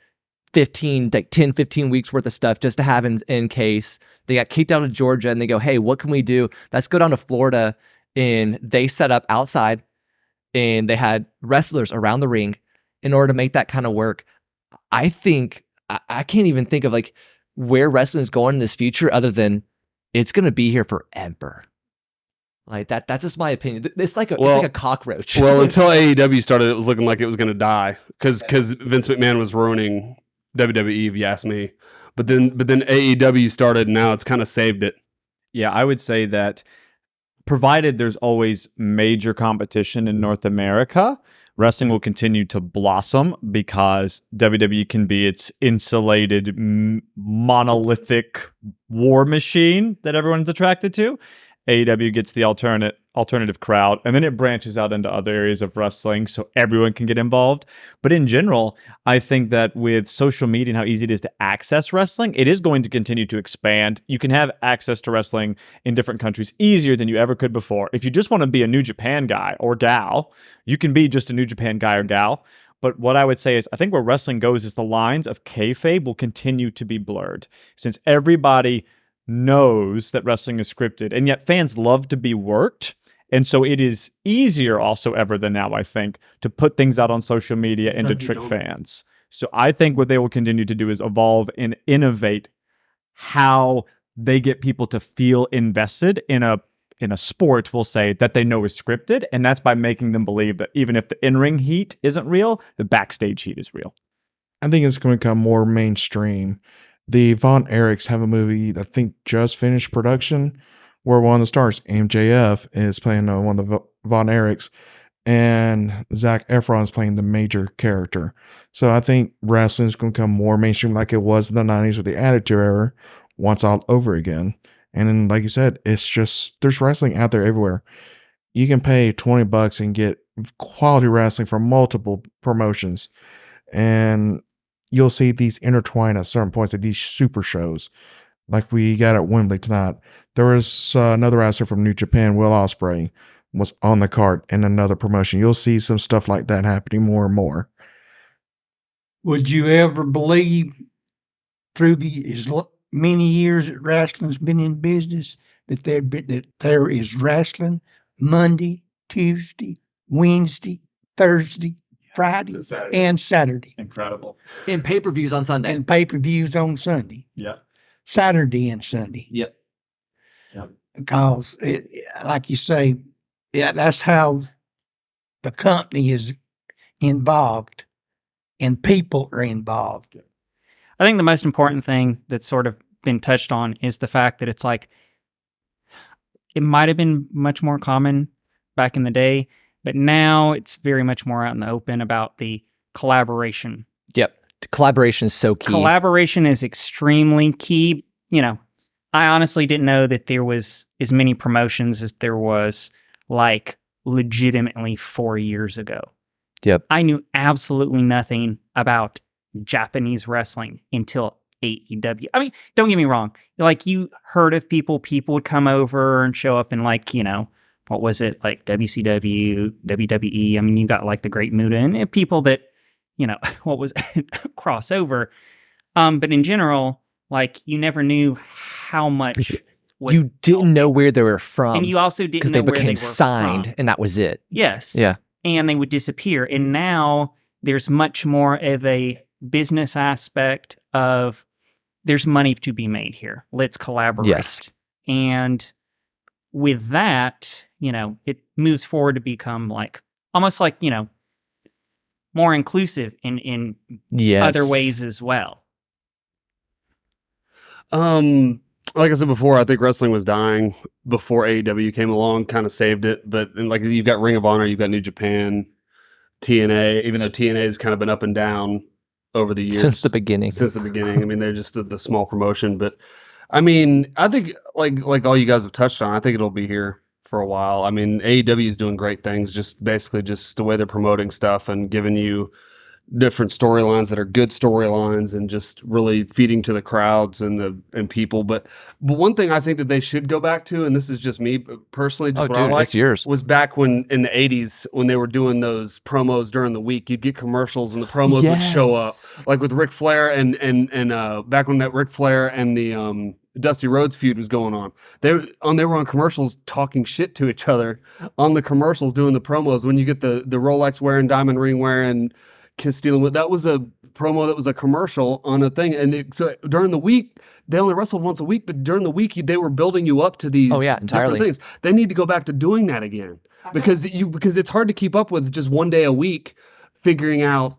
10, 15 weeks worth of stuff just to have in case. They got kicked out of Georgia and they go, hey, what can we do? Let's go down to Florida. And they set up outside and they had wrestlers around the ring in order to make that kind of work. I think, I can't even think of like where wrestling is going in this future other than it's going to be here forever. Like that's just my opinion. It's like a cockroach.
Well, until AEW started, it was looking like it was going to die because Vince McMahon was ruining WWE, if you ask me. But then AEW started, and now it's kind of saved it.
Yeah, I would say that provided there's always major competition in North America, wrestling will continue to blossom because WWE can be its insulated, monolithic war machine that everyone's attracted to. AEW gets the alternative crowd, and then it branches out into other areas of wrestling so everyone can get involved. But in general, I think that with social media and how easy it is to access wrestling, it is going to continue to expand. You can have access to wrestling in different countries easier than you ever could before. If you just want to be a New Japan guy or gal, you can be just a New Japan guy or gal. But what I would say is I think where wrestling goes is the lines of kayfabe will continue to be blurred since everybody knows that wrestling is scripted, and yet fans love to be worked. And so it is easier also ever than now, I think, to put things out on social media and to trick fans. So I think what they will continue to do is evolve and innovate how they get people to feel invested in a sport, we'll say, that they know is scripted. And that's by making them believe that even if the in-ring heat isn't real, the backstage heat is real.
I think it's going to become more mainstream. The Von Erichs have a movie that I think just finished production where one of the stars, MJF, is playing one of the Von Erichs, and Zac Efron is playing the major character. So I think wrestling is going to become more mainstream like it was in the 90s with the Attitude Era once all over again. And then, like you said, it's just, there's wrestling out there everywhere. You can pay $20 and get quality wrestling from multiple promotions. And you'll see these intertwine at certain points at these super shows, like we got at Wembley tonight. There was another wrestler from New Japan, Will Ospreay, was on the card in another promotion. You'll see some stuff like that happening more and more.
Would you ever believe through the as many years that wrestling's been in business that there is wrestling Monday, Tuesday, Wednesday, Thursday, Friday,
Saturday.
and Saturday,
Incredible.
And pay-per-views on Sunday.
and pay-per-views on Sunday,
Yeah.
Saturday and Sunday.
Yep.
Because like you say, that's how the company is involved and people are involved.
I think the most important thing that's sort of been touched on is the fact that it's like, it might have been much more common back in the day, but now it's very much more out in the open about the collaboration.
Yep. Collaboration is so key.
Collaboration is extremely key. You know, I honestly didn't know that there was as many promotions as there was like legitimately 4 years ago.
Yep.
I knew absolutely nothing about Japanese wrestling until AEW. I mean, don't get me wrong. Like, you heard of people would come over and show up in, like, you know, what was it, like WCW, WWE. I mean, you got like the Great Muta and people that, you know, what was crossover. But in general, like, you never knew how much was
You didn't know where they were from.
and you also didn't
because
know
they
where they
became
were
signed,
from.
and that was it.
Yes.
Yeah.
And they would disappear. And now there's much more of a business aspect of there's money to be made here. Let's collaborate.
Yes.
And with that, you know, it moves forward to become like almost like, you know, more inclusive in
Yes.
other ways as well.
Like I said before, I think wrestling was dying before AEW came along, kind of saved it. But and like you've got Ring of Honor, you've got New Japan, TNA. Even though TNA has kind of been up and down over the years
Since the beginning.
Since the beginning, I mean, they're just the small promotion. But I mean, I think like all you guys have touched on, I think it'll be here for a while. I mean, AEW is doing great things, just basically just the way they're promoting stuff and giving you different storylines that are good storylines and just really feeding to the crowds and people. But one thing I think that they should go back to, and this is just me personally, just what I like,
it's yours.
was back when in the 80s when they were doing those promos during the week. You'd get commercials and the promos would show up, like with Ric Flair and back when that Ric Flair and the Dusty Rhodes feud was going on. They were on commercials talking shit to each other on the commercials doing the promos. When you get the Rolex wearing, diamond ring wearing, kiss stealing, that was a promo that was a commercial on a thing. And so during the week, they only wrestled once a week, but during the week they were building you up to these
entirely.
different things. They need to go back to doing that again because it's hard to keep up with just one day a week figuring out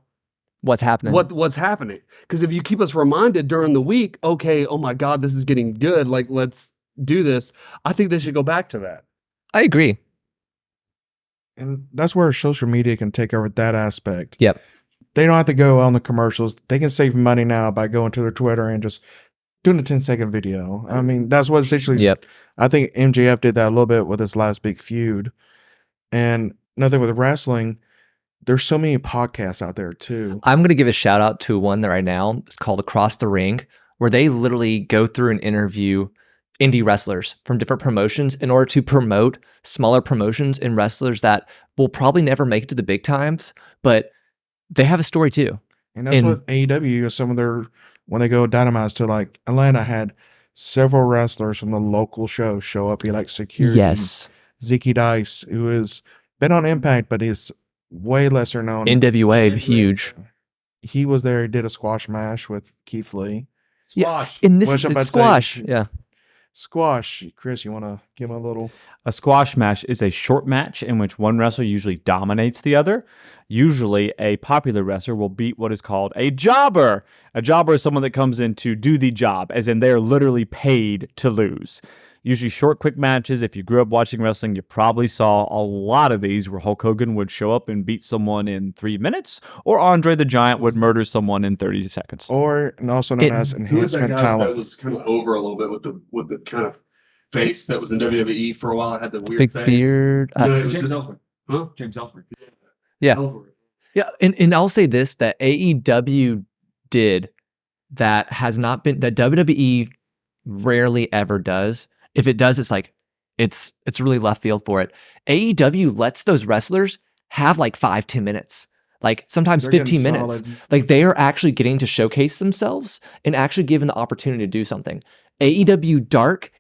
What's happening?
what's happening. Because if you keep us reminded during the week, okay, oh my God, this is getting good. Like, let's do this. I think they should go back to that.
I agree.
And that's where social media can take over that aspect.
Yep.
They don't have to go on the commercials. They can save money now by going to their Twitter and just doing a 10-second video. I mean, that's what essentially.
Yep.
I think MJF did that a little bit with his last big feud. And another with wrestling, there's so many podcasts out there too.
I'm going to give a shout out to one that right now. It's called Across the Ring, where they literally go through and interview indie wrestlers from different promotions in order to promote smaller promotions and wrestlers that will probably never make it to the big times, but they have a story too.
And that's what AEW, some of their, when they go Dynamite to like Atlanta, had several wrestlers from the local show show up. He like Security.
Yes.
Zeke Dice, who has been on Impact, but is way lesser known.
NWA, huge.
He was there. He did a squash match with Keith Lee.
Squash.
In this,
Which I'm about
it's
to say-
squash. Yeah.
Squash. Chris, you want to give him a little?
A squash match is a short match in which one wrestler usually dominates the other. Usually, a popular wrestler will beat what is called a jobber. A jobber is someone that comes in to do the job, as in they're literally paid to lose. Usually short, quick matches. If you grew up watching wrestling, you probably saw a lot of these where Hulk Hogan would show up and beat someone in 3 minutes, or Andre the Giant would murder someone in 30 seconds.
Or and also known as enhancement talent.
That was kind of over a little bit with the kind of face that was in WWE for a while. It had the weird
Big
face.
beard.
No, it was
James
just,
Ellsworth.
huh?
James Ellsworth.
Yeah.
Ellsworth.
Yeah. And I'll say this, that AEW did that has not been, that WWE rarely ever does. If it does, it's like, it's really left field for it. AEW lets those wrestlers have like 5-10 minutes, like sometimes
They're getting
15 minutes.
solid.
Like they are actually getting to showcase themselves and actually given the opportunity to do something. AEW Dark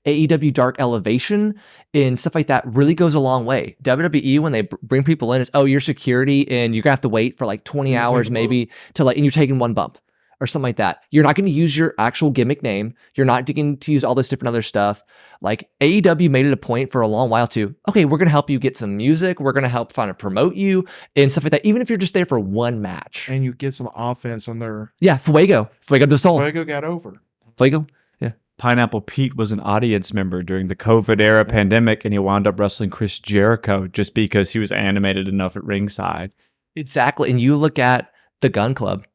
Elevation, and stuff like that really goes a long way. WWE, when they bring people in, is, oh, you're security and you're gonna have to wait for like 20 hours maybe to like, and you're taking one bump or something like that. You're not going to use your actual gimmick name. You're not going to use all this different other stuff. Like AEW made it a point for a long while to, okay, we're going to help you get some music. We're going to help promote you and stuff like that. Even if you're just there for one match.
And you get some offense on their.
Yeah, Fuego de Sol.
Fuego got over.
Fuego, yeah.
Pineapple Pete was an audience member during the COVID era pandemic, and he wound up wrestling Chris Jericho just because he was animated enough at ringside.
Exactly. And you look at the Gun Club,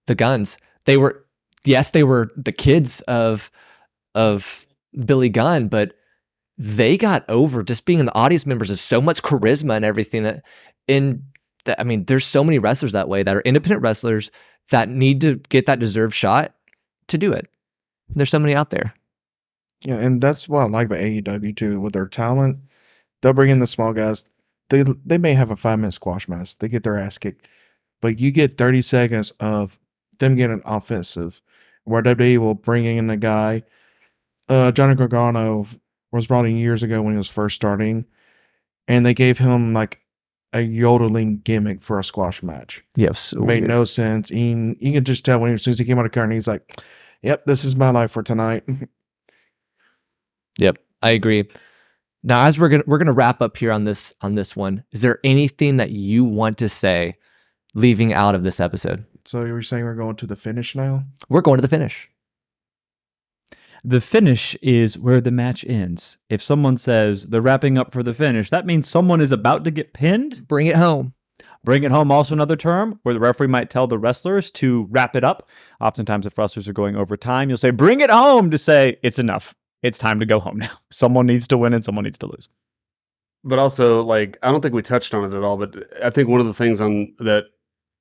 the Guns. They were the kids of Billy Gunn, but they got over just being the audience members of so much charisma and everything I mean, there's so many wrestlers that way that are independent wrestlers that need to get that deserved shot to do it. There's so many out there.
Yeah, and that's what I like about AEW too. With their talent, they'll bring in the small guys. They may have a 5-minute squash match. They get their ass kicked. But you get 30 seconds of them getting offensive, where WWE will bring in a guy. Johnny Gargano was brought in years ago when he was first starting, and they gave him like a yodeling gimmick for a squash match.
Yes,
It made no sense. You could just tell as soon as he came out of the curtain, he's like, "Yep, this is my life for tonight."
Yep, I agree. Now, as we're gonna wrap up here on this one, is there anything that you want to say, leaving out of this episode?
So you were saying we're going to the finish now?
We're going to the finish.
The finish is where the match ends. If someone says they're wrapping up for the finish, that means someone is about to get pinned.
Bring it home.
Bring it home, also another term where the referee might tell the wrestlers to wrap it up. Oftentimes, if wrestlers are going over time, you'll say, bring it home, to say it's enough. It's time to go home now. Someone needs to win and someone needs to lose.
But also, like, I don't think we touched on it at all, but I think one of the things that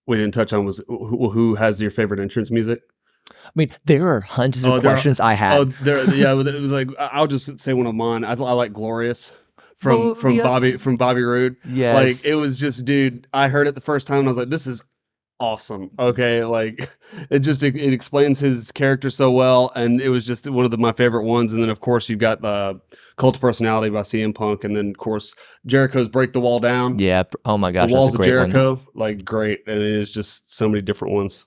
we didn't touch on was who has your favorite entrance music?
I mean, there are hundreds of questions I had.
Oh, yeah. Like, I'll just say one of mine. I like "Glorious" from Bobby Roode.
Yes.
Like, it was just, dude. I heard it the first time and I was like, this is awesome. Okay, like it explains his character so well, and it was just one of my favorite ones. And then of course you've got the Cult of Personality by CM Punk, and then of course Jericho's "Break the Wall Down."
Yeah. Oh my gosh,
the Walls
that's a
of
great
Jericho,
one.
like great, and it is just so many different ones.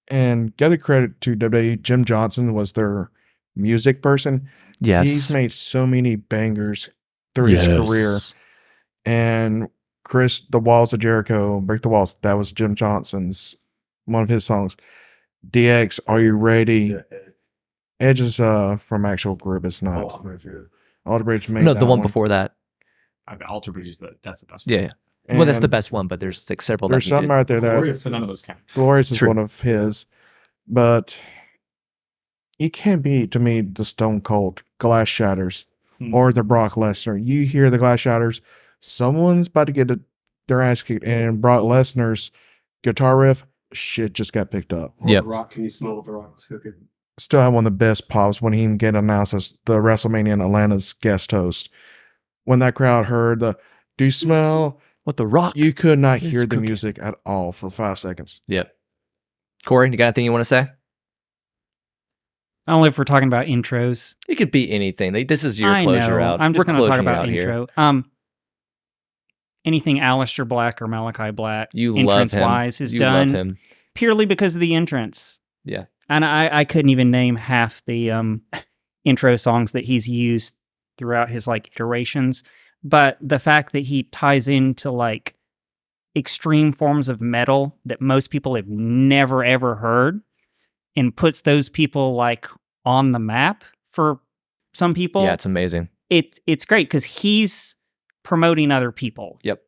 And give the credit to WWE. Jim Johnson was their music person.
Yes.
He's made so many bangers through his career. And Chris, "The Walls of Jericho," "Break the Walls," that was Jim Johnson's, one of his songs. DX, "Are You Ready?" Edge is from actual group. It's not. Alter Bridge made
No,
that
the one before that.
Alter Bridge, that's the best.
Yeah. Well, that's the
And
best one, but there's like several.
There's
that
something right there that
Glorious, but none of those count.
Glorious is
True.
one of his, but you can't beat, to me, the Stone Cold Glass Shatters or the Brock Lesnar. You hear the Glass Shatters, someone's about to get their ass kicked, and Brock Lesnar's guitar riff, shit just got picked up.
Yep.
Rock, can you smell what the Rock is cooking?
Still have one of the best pops when he even get announced as the WrestleMania in Atlanta's guest host. When that crowd heard the "Do you smell?"
What the Rock?
You could not
is
hear the
cooking.
music at all for 5 seconds.
Yep. Corey, you got anything you want to say?
Only if we're talking about intros.
It could be anything. This is your
I
closure
know.
out.
I'm just
We're
going to talk
closing it
about
out here.
intro. Anything Aleister Black or Malachi Black,
You love
entrance
him.
wise, is
You
done
love him.
purely because of the entrance.
Yeah.
And I couldn't even name half the intro songs that he's used throughout his like iterations. But the fact that he ties into like extreme forms of metal that most people have never ever heard, and puts those people like on the map for some people.
Yeah, it's amazing.
It's great because he's promoting other people.
Yep.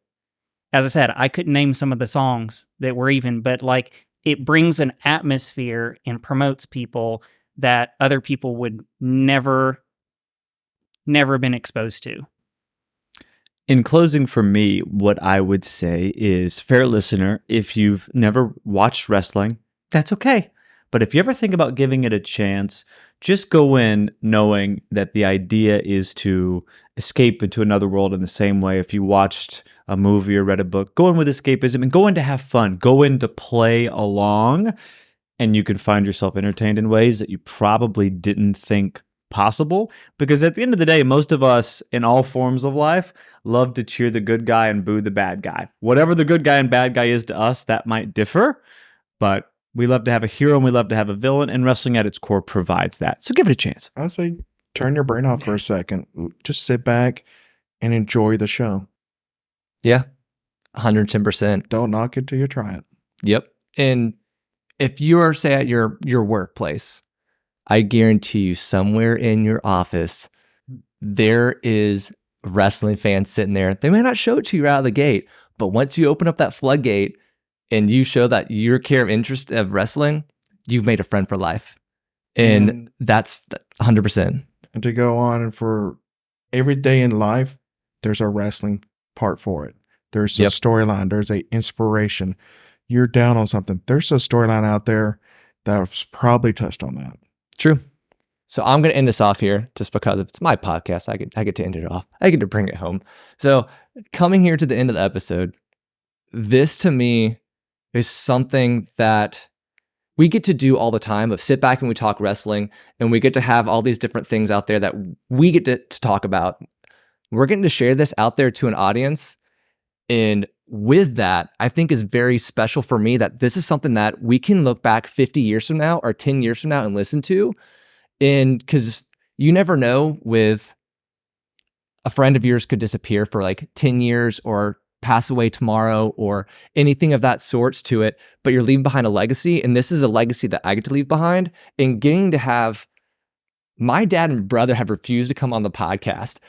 As I said, I couldn't name some of the songs that were even, but like it brings an atmosphere and promotes people that other people would never been exposed to.
In closing for me, what I would say is, fair listener, if you've never watched wrestling, that's okay. But if you ever think about giving it a chance, just go in knowing that the idea is to escape into another world in the same way. If you watched a movie or read a book, go in with escapism and go in to have fun. Go in to play along and you can find yourself entertained in ways that you probably didn't think possible. Because at the end of the day, most of us in all forms of life love to cheer the good guy and boo the bad guy. Whatever the good guy and bad guy is to us, that might differ, but we love to have a hero and we love to have a villain, and wrestling at its core provides that. So give it a chance.
I would say turn your brain off for a second. Just sit back and enjoy the show.
Yeah, 110%.
Don't knock it till you try it.
Yep. And if you are, say, at your workplace, I guarantee you somewhere in your office, there is a wrestling fan sitting there. They may not show it to you out of the gate, but once you open up that floodgate and you show that your care of interest of wrestling, you've made a friend for life. And that's 100%.
And to go on, and for every day in life, there's a wrestling part for it. There's a storyline. There's a inspiration. You're down on something. There's a storyline out there that's probably touched on that.
True. So I'm going to end this off here just because it's my podcast. I get to end it off. I get to bring it home. So coming here to the end of the episode, this to me is something that we get to do all the time, of sit back and we talk wrestling, and we get to have all these different things out there that we get to talk about. We're getting to share this out there to an audience. And with that, I think is very special for me that this is something that we can look back 50 years from now or 10 years from now and listen to. And because you never know, with a friend of yours could disappear for like 10 years or pass away tomorrow or anything of that sorts to it, but you're leaving behind a legacy. And this is a legacy that I get to leave behind, and getting to have my dad and brother have refused to come on the podcast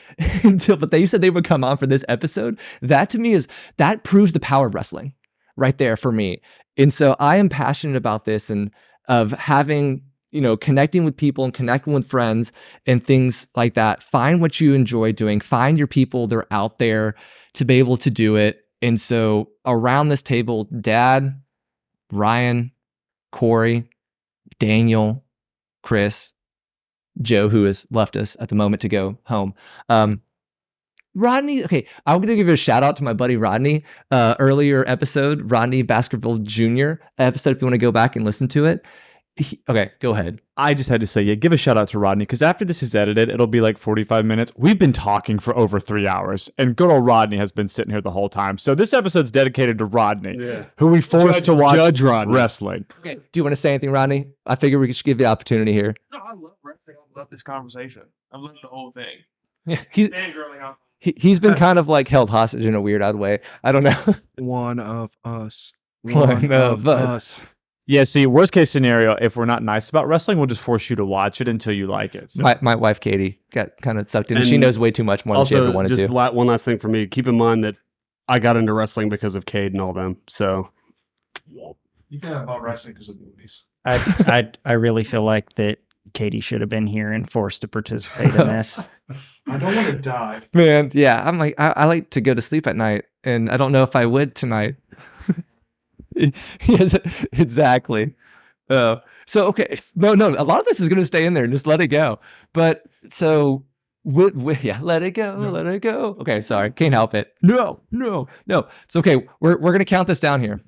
but they said they would come on for this episode. That to me that proves the power of wrestling right there for me. And so I am passionate about this, and of having, connecting with people and connecting with friends and things like that. Find what you enjoy doing. Find your people. They're out there to be able to do it. And so around this table, Dad, Ryan, Corey, Daniel, Chris, Joe, who has left us at the moment to go home. Rodney, okay, I'm going to give a shout out to my buddy Rodney, earlier episode, Rodney Baskerville Jr. episode, if you want to go back and listen to it. Okay, go ahead.
I just had to say, give a shout out to Rodney, because after this is edited, it'll be like 45 minutes. We've been talking for over 3 hours, and good old Rodney has been sitting here the whole time. So this episode's dedicated to Rodney, who we forced to watch wrestling.
Okay, do you want to say anything, Rodney? I figure we should give you the opportunity here.
No, I love wrestling. I love this conversation. I love the whole thing.
Yeah, he's been kind of like held hostage in a weird odd way. I don't know.
One of us.
One of us.
Yeah, see, worst case scenario, if we're not nice about wrestling, we'll just force you to watch it until you like it. So.
My wife, Katie, got kind of sucked in. And she knows way too much more than she ever wanted to.
One last thing for me. Keep in mind that I got into wrestling because of Cade and all them. So
You can have about wrestling because of movies.
I really feel like that Katie should have been here and forced to participate in this.
I don't want to die.
Man, yeah, I'm like, I like to go to sleep at night, and I don't know if I would tonight. Yes, exactly. So okay, no, a lot of this is going to stay in there. Just let it go. But so, let it go, let it go. Okay, sorry, can't help it. No. It's okay. We're going to count this down here,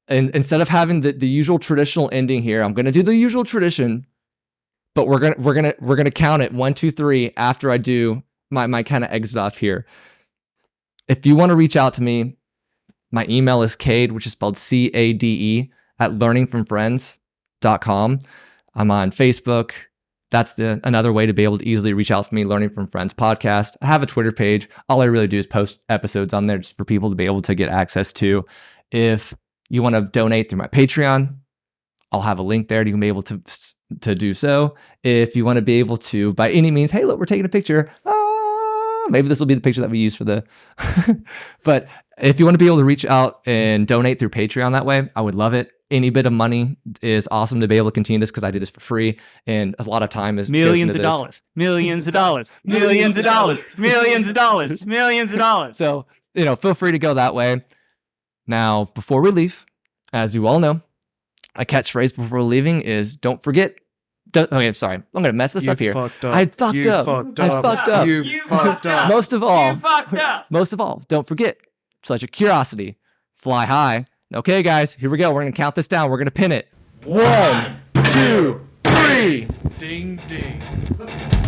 and instead of having the usual traditional ending here, I'm going to do the usual tradition. But we're gonna count it 1, 2, 3 after I do my kind of exit off here. If you want to reach out to me, my email is Cade, which is spelled CADE, at learningfromfriends.com. I'm on Facebook. That's another way to be able to easily reach out to me, Learning From Friends podcast. I have a Twitter page. All I really do is post episodes on there just for people to be able to get access to. If you want to donate through my Patreon, I'll have a link there. You can be able to do so. If you want to be able to, by any means, hey, look, we're taking a picture. Maybe this will be the picture that we use for the... But if you want to be able to reach out and donate through Patreon that way, I would love it. Any bit of money is awesome to be able to continue this, because I do this for free, and a lot of time is
millions of dollars.
So, feel free to go that way. Now, before we leave, as you all know, a catchphrase before leaving is "Don't forget." Okay, I'm sorry. I'm gonna mess this up here. I fucked up.
You fucked up.
Most of all, don't forget to let your curiosity fly high. Okay, guys, here we go. We're gonna count this down. We're gonna pin it. 1, 2, 3.
Ding ding.